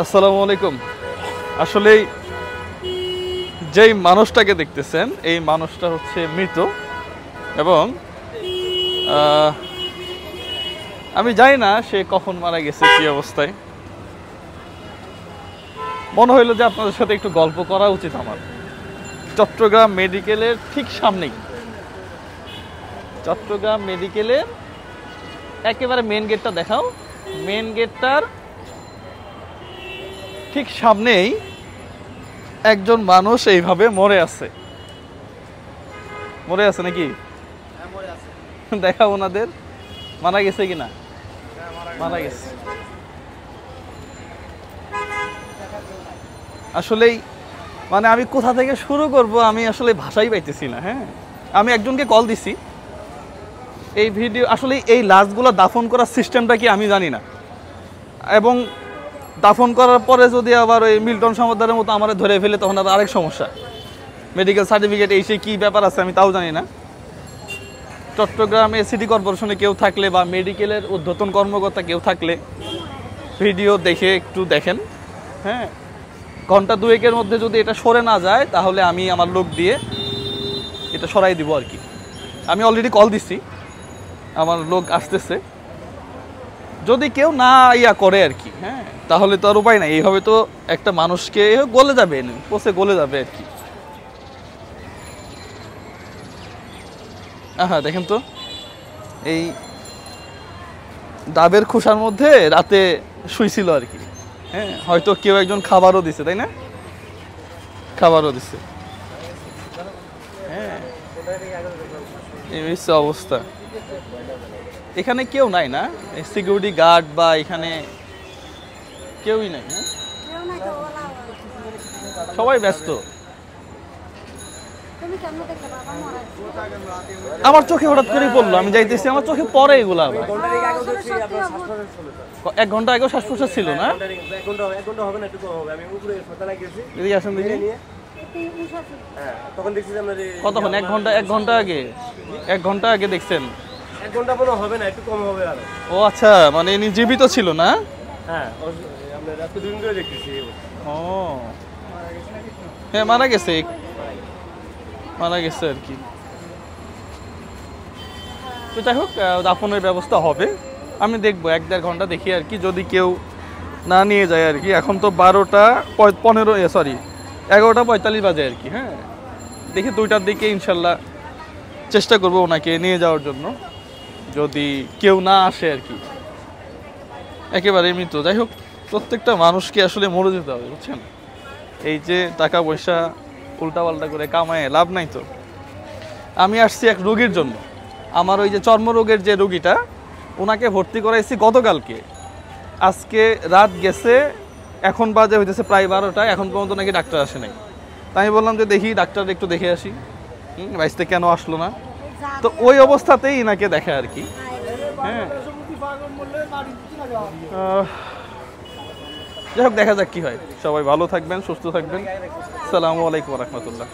আসসালামু আলাইকুম। আসলেই যেই মানুষটাকে দেখতেছেন এই মানুষটা হচ্ছে মৃত এবং আমি জানি না সে কখন মারা গেছে, কি অবস্থায়। মনে হইলো যে আপনাদের সাথে একটু গল্প করা উচিত আমার। চট্টগ্রাম মেডিকেলের ঠিক সামনেই, চট্টগ্রাম মেডিকেলের একেবারে মেন গেটটা দেখাও, মেন গেটটার ঠিক সামনেই একজন মানুষ এইভাবে মরে আছে নাকি? দেখাও ওনাদের মারা গেছে কিনা। মারা গেছে। আসলেই মানে আমি কোথা থেকে শুরু করব আমি আসলে ভাষাই পাইতেছি না। হ্যাঁ, আমি একজনকে কল দিছি। এই ভিডিও আসলে এই লাশগুলো দাফন করার সিস্টেমটা কি আমি জানি না, এবং দাফন করার পরে যদি আবার ওই মিল্টন সমাদারের মতো আমার ধরে ফেলে তখন আবার আরেক সমস্যা। মেডিকেল সার্টিফিকেট এই সেই কী ব্যাপার আছে আমি তাও জানি না। চট্টগ্রামে সিটি কর্পোরেশনে কেউ থাকলে বা মেডিকেলের ঊর্ধ্বতন কর্মকর্তা কেউ থাকলে ভিডিও দেখে একটু দেখেন। হ্যাঁ, ঘন্টা দুয়েকের মধ্যে যদি এটা সরে না যায় তাহলে আমি আমার লোক দিয়ে এটা সরাই দিব আর কি। আমি অলরেডি কল দিছি, আমার লোক আসতেছে। যদি কেউ না ইয়া করে আর কি, হ্যাঁ, তাহলে তো আর উপায় নাই। এইভাবে তো একটা মানুষকে গলে যাবে, পচে গলে যাবে আর কি। হ্যাঁ, দেখেন তো এই ডাবের খোসার মধ্যে রাতে শুইছিল আর কি। হ্যাঁ, হয়তো কেউ একজন খাবারও দিছে, তাই না? খাবারও দিছে। হ্যাঁ, এই হচ্ছে অবস্থা। এখানে কেউ নাই না, সিকিউরিটি গার্ড বা এখানে কেউই নাই। হ্যাঁ, সবাই ব্যস্ত। আমার চোখে হঠাৎ করে পড়লো, আমি যাইতেছি, আমার চোখে পড়ে এগুলো। আবার 1 ঘন্টা আগেও শ্বাস প্রশ্বাস ছিল না? এদিকে আসেন দেখি। কতক্ষণ? 1 ঘন্টা? 1 ঘন্টা আগে? 1 ঘন্টা আগে দেখছেন? 1 ঘন্টা মনে হবে না, একটু কম হবে আরো। ও আচ্ছা, মানে ইনি জীবিত ছিল না? হ্যাঁ, আমরা রাতে 2 দিন ধরে দেখতেছি। ও হ্যাঁ, মারা গেছে, মারা গেছে আর কি। তো যাই হোক, দাফনের ব্যবস্থা হবে। আমি দেখবো 1-1.5 ঘন্টা দেখি আর কি, যদি কেউ না নিয়ে যায় আর কি। এখন তো 11:45 বাজে আর কি। হ্যাঁ, দেখি 2টার দিকে ইনশাল্লাহ চেষ্টা করবো ওনাকে নিয়ে যাওয়ার জন্য, যদি কেউ না আসে আর কি। একেবারে মৃত। যাই হোক, প্রত্যেকটা মানুষকে আসলে মরে যেতে হবে, বুঝছেন? এই যে টাকা পয়সা উল্টাপাল্টা করে কামায় লাভ নাই তো। আমি আসছি এক রোগীর জন্য, আমার ওই যে চর্মরোগের যে রোগীটা, ওনাকে ভর্তি করাইছি গতকালকে। আজকে রাত গেছে, এখন বাজে হইতেছে প্রায় 12টা, এখন পর্যন্ত নাকি ডাক্তার আসে নাই। তাই আমি বললাম যে দেখি ডাক্তার একটু দেখে আসি, বাইসতে কেন আসলো না। তো ওই অবস্থাতেই এনাকে দেখে আর কি। হ্যাঁ, যাই হোক, দেখা যাক কি হয়। সবাই ভালো থাকবেন, সুস্থ থাকবেন। আসসালামু আলাইকুম ওয়া রাহমাতুল্লাহ।